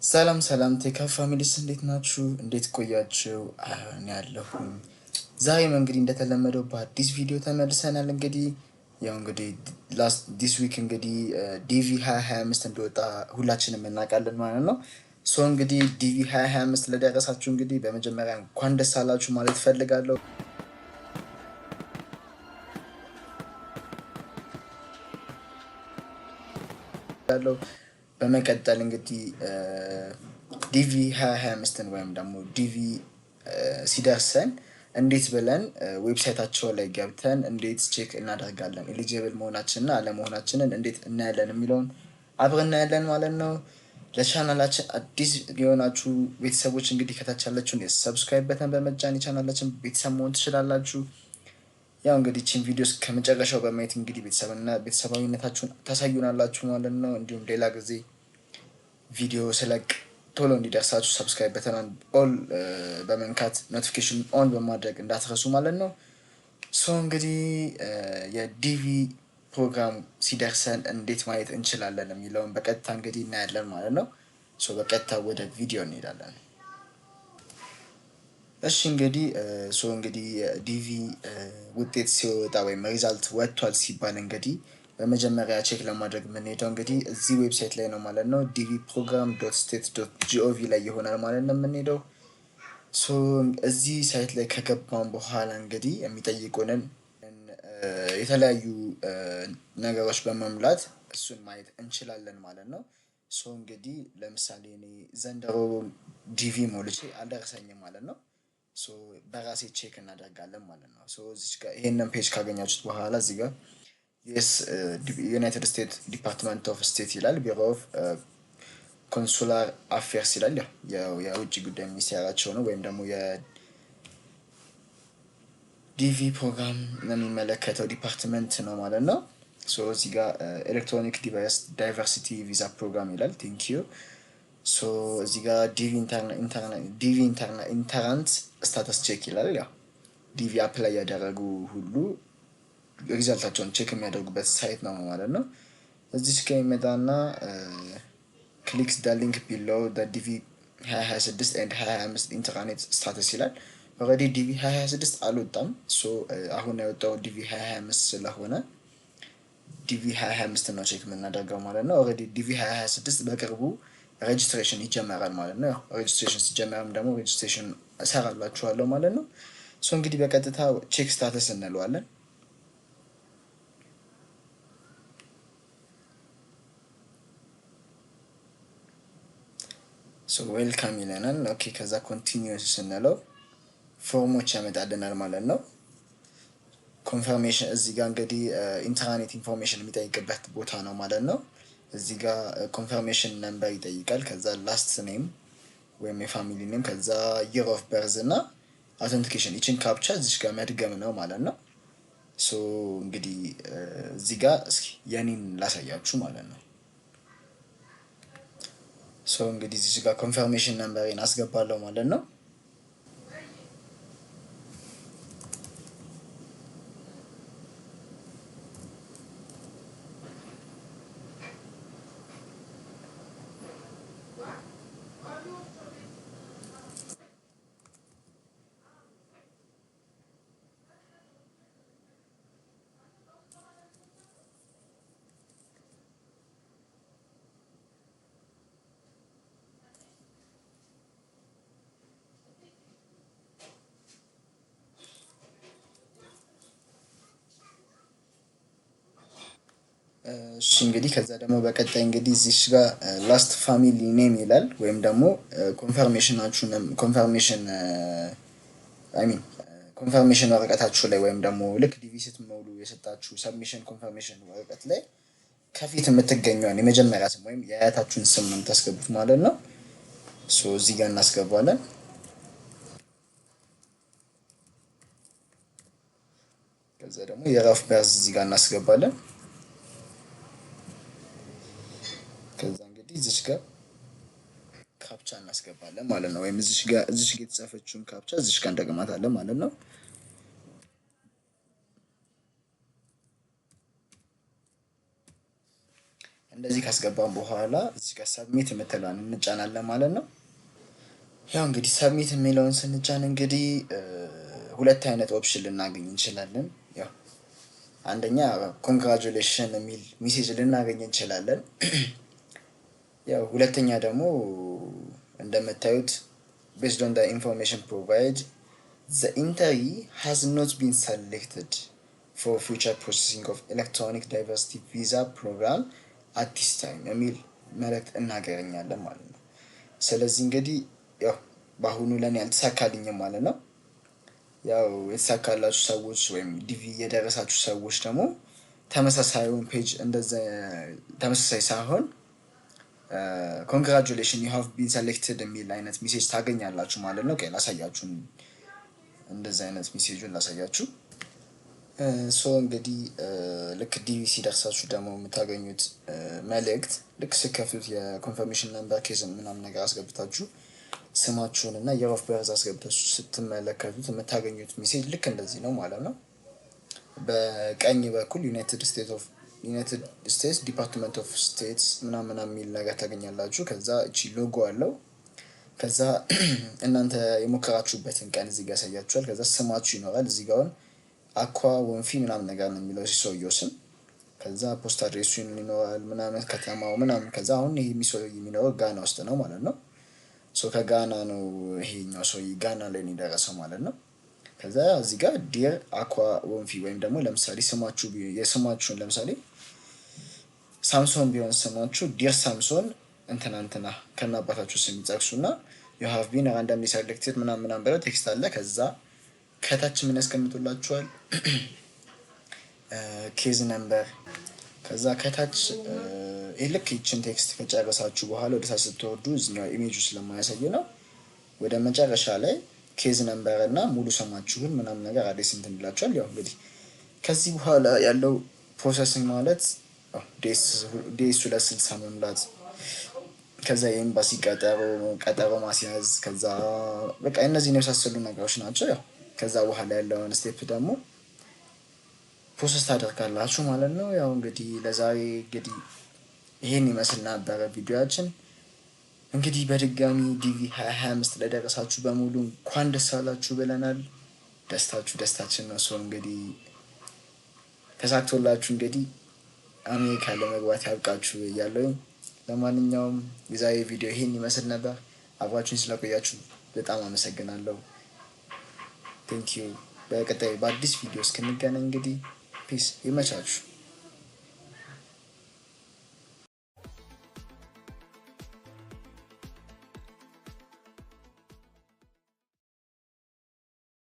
ሰላም ሰላም ቴካ ፋሚሊስ እንዴት ናችሁ? እንዴት ቆያችሁ? እኔ ያለሁኝ ዛሬም እንግዲህ እንደተለመደው በአዲስ ቪዲዮ ተመልሰናል። እንግዲህ ላስት ዲስ ዊክ እንግዲህ ዲቪ 2025 እንደወጣ ሁላችንም እናውቃለን ማለት ነው። እንግዲህ ዲቪ 2025 ለደረሳችሁ እንግዲህ በመጀመሪያ እንኳን ደስ አላችሁ ማለት እፈልጋለሁ። በመቀጠል እንግዲህ ዲቪ 2025ን ወይም ደግሞ ዲቪ ሲደርሰን እንዴት ብለን ዌብሳይታቸው ላይ ገብተን እንዴት ቼክ እናደርጋለን ኤሊጂብል መሆናችንና አለመሆናችንን እንዴት እናያለን የሚለውን አብረን እናያለን ማለት ነው። ለቻናላችን አዲስ የሆናችሁ ቤተሰቦች እንግዲህ ከታች ያለችውን የሰብስክራይብ በተን በመጫን የቻናላችን ቤተሰብ መሆን ትችላላችሁ። ያው እንግዲህ ቺን ቪዲዮስ ከመጨረሻው በማየት እንግዲህ ቤተሰባዊነታችሁን ታሳዩናላችሁ ማለት ነው። እንዲሁም ሌላ ጊዜ ቪዲዮ ስለቅ ቶሎ እንዲደርሳችሁ ሰብስክራይብ በተናን ኦል በመንካት ኖቲፊኬሽን ኦን በማድረግ እንዳትረሱ ማለት ነው። እንግዲህ የዲቪ ፕሮግራም ሲደርሰን እንዴት ማየት እንችላለን የሚለውን በቀጥታ እንግዲህ እናያለን ማለት ነው። በቀጥታ ወደ ቪዲዮ እንሄዳለን። እሺ እንግዲህ ዲቪ ውጤት ሲወጣ ወይም ሪዛልት ወጥቷል ሲባል እንግዲህ በመጀመሪያ ቼክ ለማድረግ የምንሄደው እንግዲህ እዚህ ዌብሳይት ላይ ነው ማለት ነው። ዲቪ ፕሮግራም state.gov ላይ ይሆናል ማለት ነው የምንሄደው። እዚህ ሳይት ላይ ከገባን በኋላ እንግዲህ የሚጠይቁንን የተለያዩ ነገሮች በመሙላት እሱን ማየት እንችላለን ማለት ነው። እንግዲህ ለምሳሌ እኔ ዘንድሮ ዲቪ ሞልቼ አልደረሰኝም ማለት ነው። በራሴ ቼክ እናደርጋለን ማለት ነው። እዚህ ጋር ይሄንን ፔጅ ካገኛችሁት በኋላ እዚህ ጋር ዩናይትድ ስቴትስ ዲፓርትመንት ኦፍ ስቴት ይላል፣ ቢሮ ኦፍ ኮንሱላር አፌርስ ይላል። ያው የውጭ ጉዳይ ሚኒስቴራቸው ነው ወይም ደግሞ የዲቪ ፕሮግራም የሚመለከተው ዲፓርትመንት ነው ማለት ነው። እዚህ ጋር ኤሌክትሮኒክ ዲቫይስ ዳይቨርሲቲ ቪዛ ፕሮግራም ይላል። ቴንክ ዩ። እዚህ ጋር ዲቪ ኢንተራንት ስታተስ ቼክ ይላል። ያው ዲቪ አፕላይ ያደረጉ ሁሉ ሪዛልታቸውን ቼክ የሚያደርጉበት ሳይት ነው ማለት ነው። እዚህ ጋር ይመጣና ክሊክስ ዳ ሊንክ ቢሎው ዲቪ 2026 ኤንድ 2025 ኢንተርኔት ስታተስ ይላል። ኦልሬዲ ዲቪ 2026 አልወጣም። አሁን የወጣው ዲቪ 2025 ስለሆነ ዲቪ 2025 ነው ቼክ የምናደርገው ማለት ነው። ኦልሬዲ ዲቪ 2026 በቅርቡ ሬጅስትሬሽን ይጀመራል ማለት ነው። ሬጅስትሬሽን ሲጀመርም ደግሞ ሬጅስትሬሽን እሰራላችኋለሁ ማለት ነው። እንግዲህ በቀጥታ ቼክ ስታተስ እንለዋለን። ዌልካም ይለናል። ኦኬ ከዛ ኮንቲኒዩስ ስንለው ፎርሞች ያመጣልናል ማለት ነው። ኮንፈርሜሽን እዚህ ጋር እንግዲህ ኢንተርኔት ኢንፎርሜሽን የሚጠይቅበት ቦታ ነው ማለት ነው። እዚህ ጋር ኮንፈርሜሽን ነምበር ይጠይቃል። ከዛ ላስት ኔም ወይም የፋሚሊ ኔም፣ ከዛ የር ኦፍ በርዝ እና አውተንቲኬሽን ይችን ካፕቻ እዚች ጋር መድገም ነው ማለት ነው። እንግዲህ እዚህ ጋር እስኪ የኔን ላሳያችሁ ማለት ነው። እንግዲህ እዚህ ጋር ኮንፈርሜሽን ነምበሬን አስገባለሁ ማለት ነው። እንግዲህ ከዛ ደግሞ በቀጣይ እንግዲህ እዚህ ጋር ላስት ፋሚሊ ኔም ይላል ወይም ደግሞ ኮንፈርሜሽን ወረቀታችሁ ላይ ወይም ደግሞ ልክ ዲቪ ስትሞሉ የሰጣችሁ ሰብሚሽን ኮንፈርሜሽን ወረቀት ላይ ከፊት የምትገኘውን የመጀመሪያ ስም ወይም የአያታችሁን ስም ነው የምታስገቡት ማለት ነው። እዚህ ጋር እናስገባለን። ከዛ ደግሞ የራፍ በርዝ እዚህ ጋር እናስገባለን። ከዛ እንግዲህ እዚች ጋር ካፕቻ እናስገባለን ማለት ነው። ወይም እዚች ጋር የተጻፈችውን ካፕቻ እዚች ጋር እንደግማታለን ማለት ነው። እንደዚህ ካስገባን በኋላ እዚህ ጋር ሰብሚት የምትለዋን እንጫናለን ማለት ነው። ያው እንግዲህ ሰብሚት የሚለውን ስንጫን እንግዲህ ሁለት አይነት ኦፕሽን ልናገኝ እንችላለን። ያው አንደኛ ኮንግራጁሌሽን የሚል ሜሴጅ ልናገኝ እንችላለን። ያው ሁለተኛ ደግሞ እንደምታዩት based on the information provided the entry has not been selected for future processing of electronic diversity visa program at this time የሚል መልእክት እናገኛለን ማለት ነው። ስለዚህ እንግዲህ ያው በአሁኑ ለኔ አልተሳካልኝም ማለት ነው። ያው የተሳካላችሁ ሰዎች ወይም ዲቪ የደረሳችሁ ሰዎች ደግሞ ተመሳሳዩን ፔጅ እንደዛ ተመሳሳይ ሳይሆን ኮንግራጁሌሽን ዩ ሃቭ ቢን ሰሌክትድ የሚል አይነት ሜሴጅ ታገኛላችሁ ማለት ነው። ቀይ ላሳያችሁ፣ እንደዛ አይነት ሜሴጁን ላሳያችሁ። ሶ እንግዲህ ልክ ዲቪ ሲደርሳችሁ ደግሞ የምታገኙት መልእክት ልክ ስከፍቱት የኮንፈርሜሽን ነምበር ኬዝ ምናምን ነገር አስገብታችሁ ስማችሁን እና የር ኦፍ በርዝ አስገብታችሁ ስትመለከቱት የምታገኙት ሜሴጅ ልክ እንደዚህ ነው ማለት ነው። በቀኝ በኩል ዩናይትድ ስቴትስ ዲፓርትመንት ኦፍ ስቴትስ ምናምን የሚል ነገር ታገኛላችሁ። ከዛ እቺ ሎጎ አለው። ከዛ እናንተ የሞከራችሁበትን ቀን እዚህ ጋር ያሳያችኋል። ከዛ ስማችሁ ይኖራል እዚህ ጋር አኳ ወንፊ ምናምን ነገር ነው የሚለው ሰውየው ስም። ከዛ ፖስት አድሬሱን ይኖራል ምናምን ከተማው ምናምን። ከዛ አሁን ይሄ የሚኖረው ጋና ውስጥ ነው ማለት ነው። ሶ ከጋና ነው ይሄኛው ሰውዬ ጋና ላይ ነው የደረሰው ማለት ነው። ከዛ እዚህ ጋር ዲር አኳ ወንፊ ወይም ደግሞ ለምሳሌ ስማችሁ የስማችሁን ለምሳሌ ሳምሶን ቢሆን ስማችሁ ዲር ሳምሶን እንትና ከናባታችሁ ስም ይጠቅሱና you have been randomly selected ምናምን ብለው ቴክስት አለ። ከዛ ከታች ምን ያስቀምጡላችኋል? ኬዝ ነምበር። ከዛ ከታች ልክ ይችን ቴክስት ከጨረሳችሁ በኋላ ወደ ታች ስትወርዱ እዚህኛው ኢሜጁ ስለማያሳይ ነው ወደ መጨረሻ ላይ ኬዝ ነምበር እና ሙሉ ስማችሁን ምናምን ነገር አዲስ እንትን ይላችኋል። ያው እንግዲህ ከዚህ በኋላ ያለው ፕሮሰሲንግ ማለት ዴስ 260 መሙላት፣ ከዛ የኤምባሲ ቀጠሮ ማስያዝ፣ ከዛ በቃ እነዚህን የመሳሰሉ ነገሮች ናቸው። ያው ከዛ በኋላ ያለውን ስቴፕ ደግሞ ፕሮሰስ ታደርጋላችሁ ማለት ነው። ያው እንግዲህ ለዛሬ እንግዲህ ይሄን ይመስል ነበረ ቪዲዮአችን። እንግዲህ በድጋሚ ዲቪ 2025 ለደረሳችሁ በሙሉ እንኳን ደስ አላችሁ ብለናል። ደስታችሁ ደስታችን ነው። ሰው እንግዲህ ተሳክቶላችሁ እንግዲህ አሜሪካ ለመግባት ያብቃችሁ እያለሁኝ። ለማንኛውም የዛሬ ቪዲዮ ይሄን ይመስል ነበር። አብራችሁኝ ስለቆያችሁ በጣም አመሰግናለሁ። ቴንክ ዩ። በቀጣይ በአዲስ ቪዲዮ እስክንገናኝ እንግዲህ ፒስ፣ ይመቻችሁ።